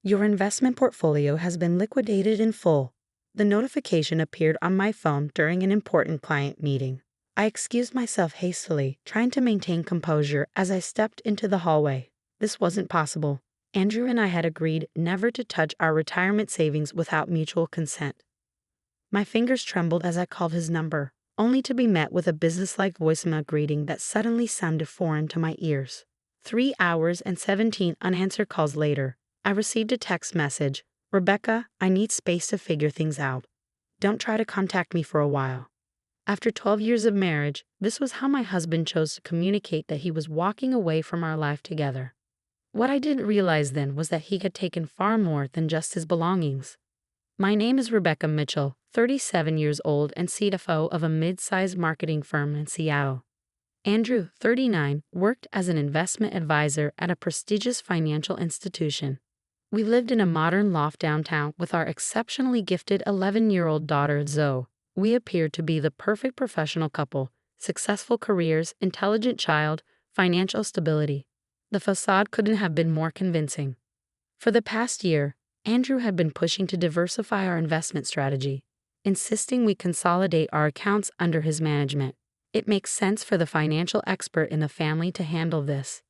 Your investment portfolio has been liquidated in full. The notification appeared on my phone during an important client meeting. I excused myself hastily, trying to maintain composure as I stepped into the hallway. This wasn't possible. Andrew and I had agreed never to touch our retirement savings without mutual consent. My fingers trembled as I called his number, only to be met with a businesslike voicemail greeting that suddenly sounded foreign to my ears. 3 hours and 17 unanswered calls later, I received a text message. "Rebecca, I need space to figure things out. Don't try to contact me for a while." After 12 years of marriage, this was how my husband chose to communicate that he was walking away from our life together. What I didn't realize then was that he had taken far more than just his belongings. My name is Rebecca Mitchell, 37 years old and CFO of a mid-sized marketing firm in Seattle. Andrew, 39, worked as an investment advisor at a prestigious financial institution. We lived in a modern loft downtown with our exceptionally gifted 11-year-old daughter, Zoe. We appeared to be the perfect professional couple: successful careers, intelligent child, financial stability. The facade couldn't have been more convincing. For the past year, Andrew had been pushing to diversify our investment strategy, insisting we consolidate our accounts under his management. "It makes sense for the financial expert in the family to handle this,"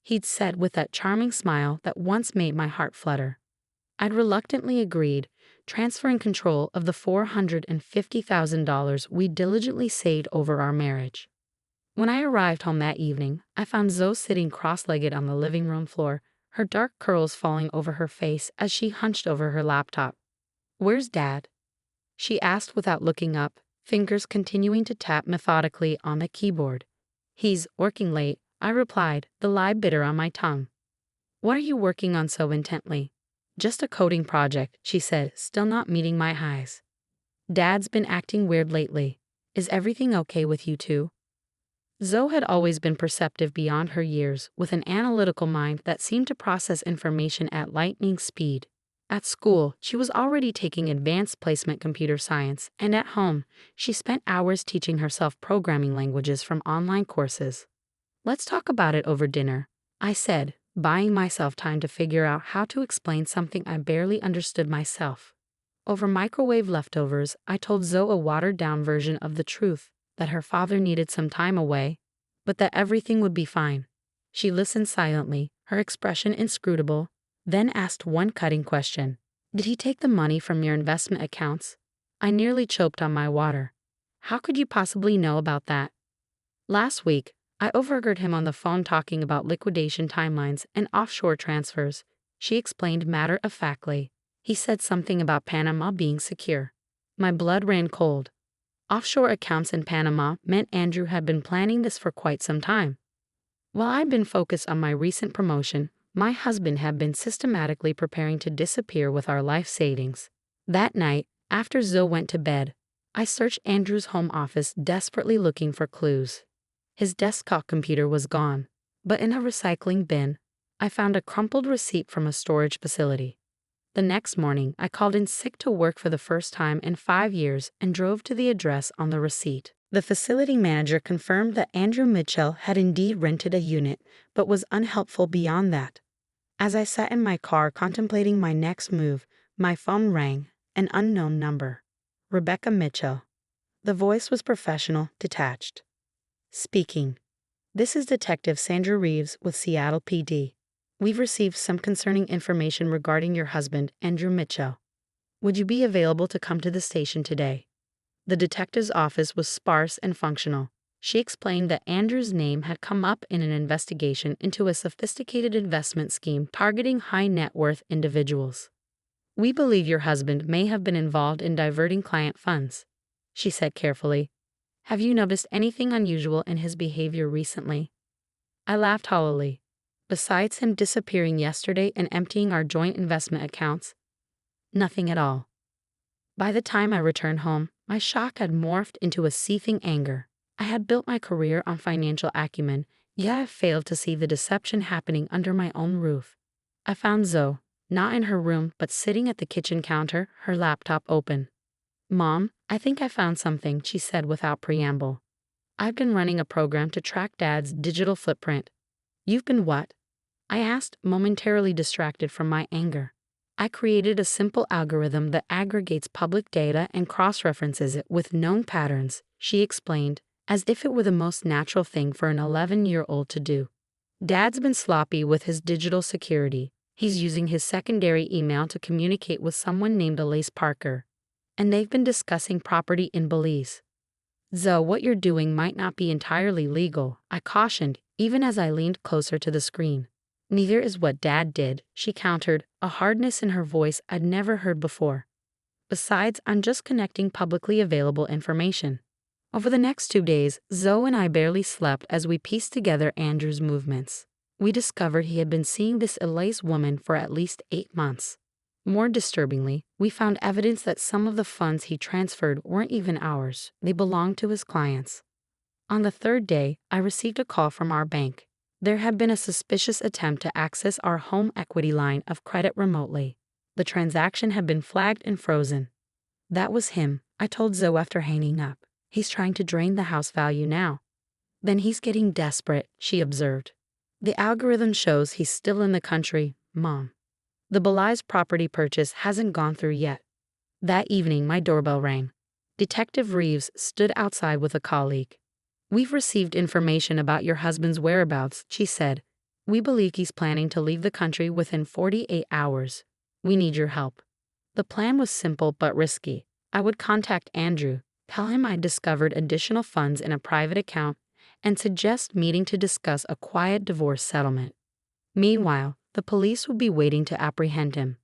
he'd said with that charming smile that once made my heart flutter. I'd reluctantly agreed, transferring control of the $450,000 we diligently saved over our marriage. When I arrived home that evening, I found Zoe sitting cross-legged on the living room floor, her dark curls falling over her face as she hunched over her laptop. "Where's Dad?" she asked without looking up, fingers continuing to tap methodically on the keyboard. "He's working late," I replied, the lie bitter on my tongue. "What are you working on so intently?" "Just a coding project," she said, still not meeting my highs. "Dad's been acting weird lately. Is everything okay with you two?" Zoe had always been perceptive beyond her years, with an analytical mind that seemed to process information at lightning speed. At school, she was already taking advanced placement computer science, and at home, she spent hours teaching herself programming languages from online courses. "Let's talk about it over dinner," I said, buying myself time to figure out how to explain something I barely understood myself. Over microwave leftovers, I told Zoe a watered-down version of the truth, that her father needed some time away, but that everything would be fine. She listened silently, her expression inscrutable, then asked one cutting question. "Did he take the money from your investment accounts?" I nearly choked on my water. "How could you possibly know about that?" "Last week, I overheard him on the phone talking about liquidation timelines and offshore transfers," she explained matter-of-factly. "He said something about Panama being secure." My blood ran cold. Offshore accounts in Panama meant Andrew had been planning this for quite some time. While I'd been focused on my recent promotion, my husband had been systematically preparing to disappear with our life savings. That night, after Zoe went to bed, I searched Andrew's home office desperately looking for clues. His desktop computer was gone, but in a recycling bin, I found a crumpled receipt from a storage facility. The next morning, I called in sick to work for the first time in 5 years and drove to the address on the receipt. The facility manager confirmed that Andrew Mitchell had indeed rented a unit, but was unhelpful beyond that. As I sat in my car contemplating my next move, my phone rang, an unknown number. Rebecca Mitchell. The voice was professional, detached. "Speaking. This is Detective Sandra Reeves with Seattle PD. We've received some concerning information regarding your husband, Andrew Mitchell. Would you be available to come to the station today?" The detective's office was sparse and functional. She explained that Andrew's name had come up in an investigation into a sophisticated investment scheme targeting high-net-worth individuals. "We believe your husband may have been involved in diverting client funds," she said carefully. "Have you noticed anything unusual in his behavior recently?" I laughed hollowly. "Besides him disappearing yesterday and emptying our joint investment accounts, nothing at all." By the time I returned home, my shock had morphed into a seething anger. I had built my career on financial acumen, yet I failed to see the deception happening under my own roof. I found Zoe, not in her room but sitting at the kitchen counter, her laptop open. "Mom, I think I found something," she said without preamble. "I've been running a program to track Dad's digital footprint." "You've been what?" I asked, momentarily distracted from my anger. I created a simple algorithm that aggregates public data and cross-references it with known patterns, she explained, as if it were the most natural thing for an 11-year-old to do. Dad's been sloppy with his digital security. He's using his secondary email to communicate with someone named Elise Parker, and they've been discussing property in Belize. Zoe, what you're doing might not be entirely legal, I cautioned, even as I leaned closer to the screen. Neither is what Dad did, she countered, a hardness in her voice I'd never heard before. Besides, I'm just connecting publicly available information. Over the next 2 days, Zoe and I barely slept as we pieced together Andrew's movements. We discovered he had been seeing this Elise woman for at least 8 months. More disturbingly, we found evidence that some of the funds he transferred weren't even ours, they belonged to his clients. On the 3rd day, I received a call from our bank. There had been a suspicious attempt to access our home equity line of credit remotely. The transaction had been flagged and frozen. That was him, I told Zoe after hanging up. He's trying to drain the house value now. Then he's getting desperate, she observed. The algorithm shows he's still in the country, Mom. The Belize property purchase hasn't gone through yet. That evening, my doorbell rang. Detective Reeves stood outside with a colleague. We've received information about your husband's whereabouts, she said. We believe he's planning to leave the country within 48 hours. We need your help. The plan was simple but risky. I would contact Andrew, tell him I'd discovered additional funds in a private account, and suggest meeting to discuss a quiet divorce settlement. Meanwhile, the police would be waiting to apprehend him.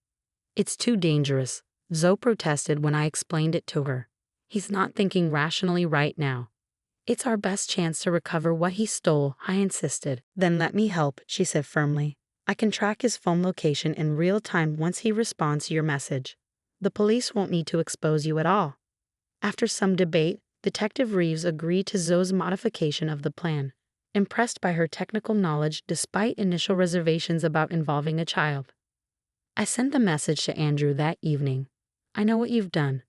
It's too dangerous, Zoe protested when I explained it to her. He's not thinking rationally right now. It's our best chance to recover what he stole, I insisted. Then let me help, she said firmly. I can track his phone location in real time once he responds to your message. The police won't need to expose you at all. After some debate, Detective Reeves agreed to Zoe's modification of the plan, impressed by her technical knowledge despite initial reservations about involving a child. I sent the message to Andrew that evening. I know what you've done.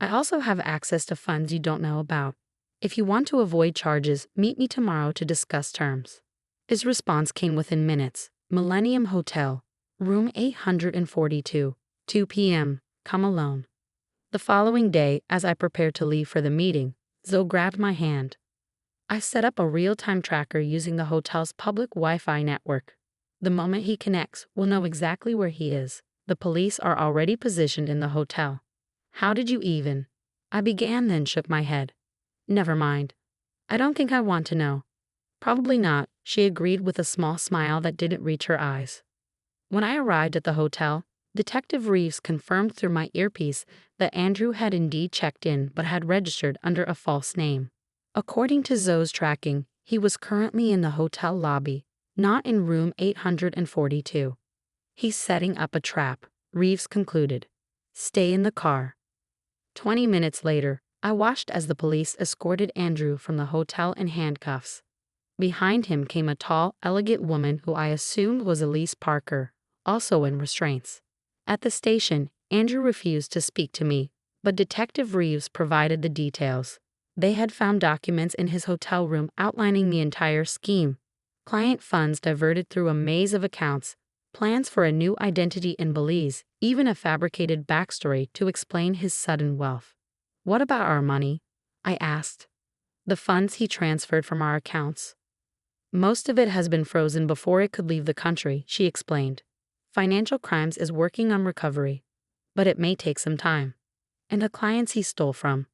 I also have access to funds you don't know about. If you want to avoid charges, meet me tomorrow to discuss terms. His response came within minutes. Millennium Hotel, room 842, 2 p.m., come alone. The following day, as I prepared to leave for the meeting, Zoe grabbed my hand. I set up a real-time tracker using the hotel's public Wi-Fi network. The moment he connects, we'll know exactly where he is. The police are already positioned in the hotel. How did you even? I began, then shook my head. Never mind. I don't think I want to know. Probably not, she agreed with a small smile that didn't reach her eyes. When I arrived at the hotel, Detective Reeves confirmed through my earpiece that Andrew had indeed checked in but had registered under a false name. According to Zoe's tracking, he was currently in the hotel lobby, not in room 842. He's setting up a trap, Reeves concluded. Stay in the car. 20 minutes later, I watched as the police escorted Andrew from the hotel in handcuffs. Behind him came a tall, elegant woman who I assumed was Elise Parker, also in restraints. At the station, Andrew refused to speak to me, but Detective Reeves provided the details. They had found documents in his hotel room outlining the entire scheme. Client funds diverted through a maze of accounts, plans for a new identity in Belize, even a fabricated backstory to explain his sudden wealth. What about our money? I asked. The funds he transferred from our accounts. Most of it has been frozen before it could leave the country, she explained. Financial Crimes is working on recovery, but it may take some time. And the clients he stole from.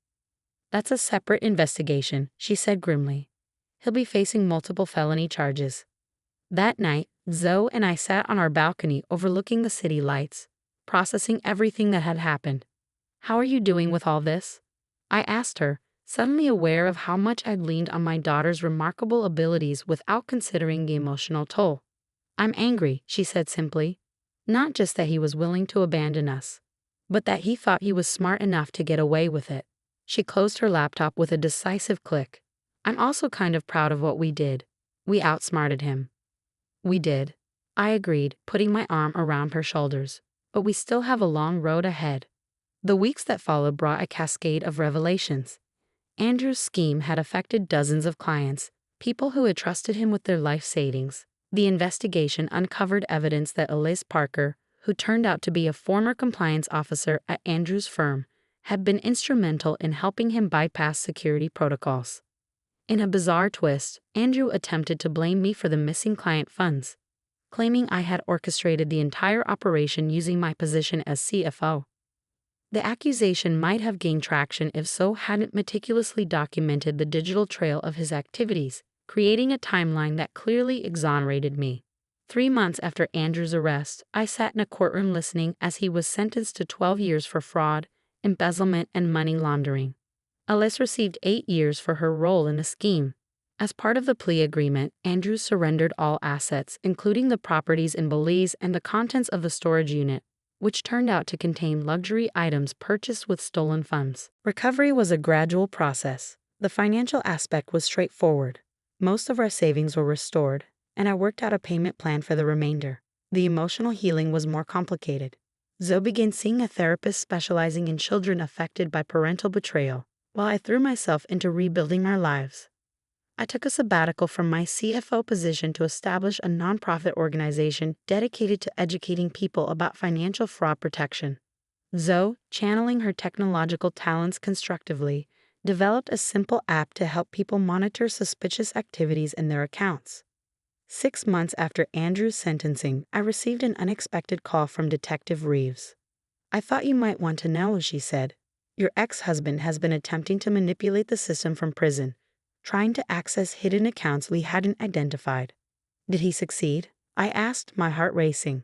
That's a separate investigation, she said grimly. He'll be facing multiple felony charges. That night, Zoe and I sat on our balcony overlooking the city lights, processing everything that had happened. How are you doing with all this? I asked her, suddenly aware of how much I'd leaned on my daughter's remarkable abilities without considering the emotional toll. I'm angry, she said simply. Not just that he was willing to abandon us, but that he thought he was smart enough to get away with it. She closed her laptop with a decisive click. I'm also kind of proud of what we did. We outsmarted him. We did. I agreed, putting my arm around her shoulders. But we still have a long road ahead. The weeks that followed brought a cascade of revelations. Andrew's scheme had affected dozens of clients, people who had trusted him with their life savings. The investigation uncovered evidence that Elise Parker, who turned out to be a former compliance officer at Andrew's firm, had been instrumental in helping him bypass security protocols. In a bizarre twist, Andrew attempted to blame me for the missing client funds, claiming I had orchestrated the entire operation using my position as CFO. The accusation might have gained traction if So hadn't meticulously documented the digital trail of his activities, creating a timeline that clearly exonerated me. 3 months after Andrew's arrest, I sat in a courtroom listening as he was sentenced to 12 years for fraud, embezzlement, and money laundering. Alice received 8 years for her role in the scheme. As part of the plea agreement, Andrew surrendered all assets, including the properties in Belize and the contents of the storage unit, which turned out to contain luxury items purchased with stolen funds. Recovery was a gradual process. The financial aspect was straightforward. Most of our savings were restored, and I worked out a payment plan for the remainder. The emotional healing was more complicated. Zoe began seeing a therapist specializing in children affected by parental betrayal, while I threw myself into rebuilding our lives. I took a sabbatical from my CFO position to establish a nonprofit organization dedicated to educating people about financial fraud protection. Zoe, channeling her technological talents constructively, developed a simple app to help people monitor suspicious activities in their accounts. 6 months after Andrew's sentencing, I received an unexpected call from Detective Reeves. "I thought you might want to know," she said. "Your ex-husband has been attempting to manipulate the system from prison, trying to access hidden accounts we hadn't identified." "Did he succeed?" I asked, my heart racing.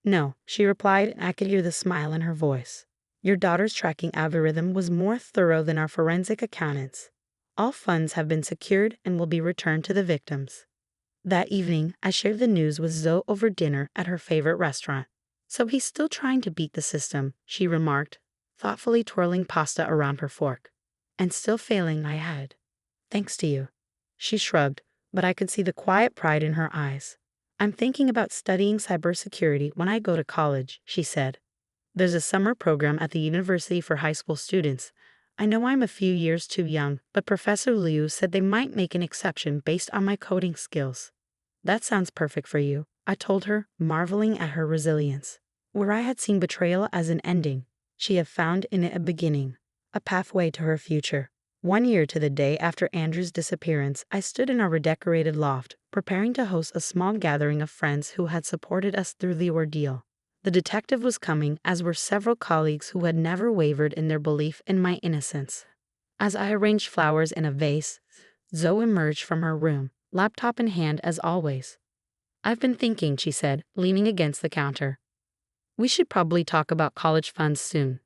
"No," she replied, and I could hear the smile in her voice. "Your daughter's tracking algorithm was more thorough than our forensic accountants. All funds have been secured and will be returned to the victims." That evening, I shared the news with Zoe over dinner at her favorite restaurant. "So he's still trying to beat the system," she remarked, thoughtfully twirling pasta around her fork. "And still failing," I added. "Thanks to you." She shrugged, but I could see the quiet pride in her eyes. "I'm thinking about studying cybersecurity when I go to college," she said. "There's a summer program at the university for high school students. I know I'm a few years too young, but Professor Liu said they might make an exception based on my coding skills." "That sounds perfect for you," I told her, marveling at her resilience. Where I had seen betrayal as an ending, she had found in it a beginning, a pathway to her future. 1 year to the day after Andrew's disappearance, I stood in our redecorated loft, preparing to host a small gathering of friends who had supported us through the ordeal. The detective was coming, as were several colleagues who had never wavered in their belief in my innocence. As I arranged flowers in a vase, Zoe emerged from her room, laptop in hand as always. "I've been thinking," she said, leaning against the counter. "We should probably talk about college funds soon.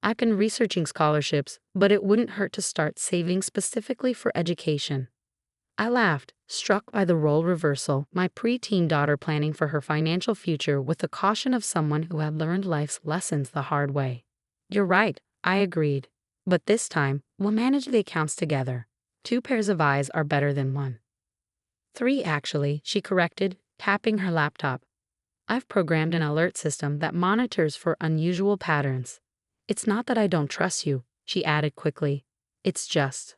I've been researching scholarships, but it wouldn't hurt to start saving specifically for education." I laughed, struck by the role reversal, my preteen daughter planning for her financial future with the caution of someone who had learned life's lessons the hard way. "You're right," I agreed. "But this time, we'll manage the accounts together. 2 pairs of eyes are better than 1. 3, actually," she corrected, tapping her laptop. "I've programmed an alert system that monitors for unusual patterns. It's not that I don't trust you," she added quickly. "It's just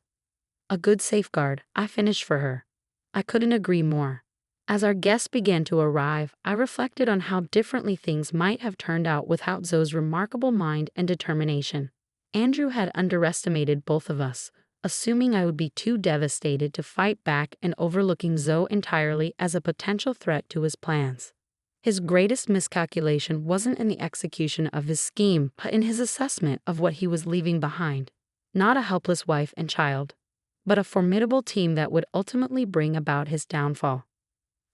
a good safeguard," I finished for her. I couldn't agree more. As our guests began to arrive, I reflected on how differently things might have turned out without Zoe's remarkable mind and determination. Andrew had underestimated both of us, assuming I would be too devastated to fight back and overlooking Zoe entirely as a potential threat to his plans. His greatest miscalculation wasn't in the execution of his scheme, but in his assessment of what he was leaving behind. Not a helpless wife and child, but a formidable team that would ultimately bring about his downfall.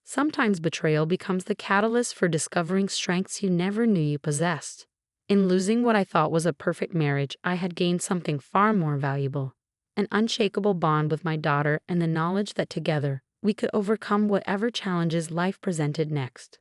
Sometimes betrayal becomes the catalyst for discovering strengths you never knew you possessed. In losing what I thought was a perfect marriage, I had gained something far more valuable: an unshakable bond with my daughter and the knowledge that together we could overcome whatever challenges life presented next.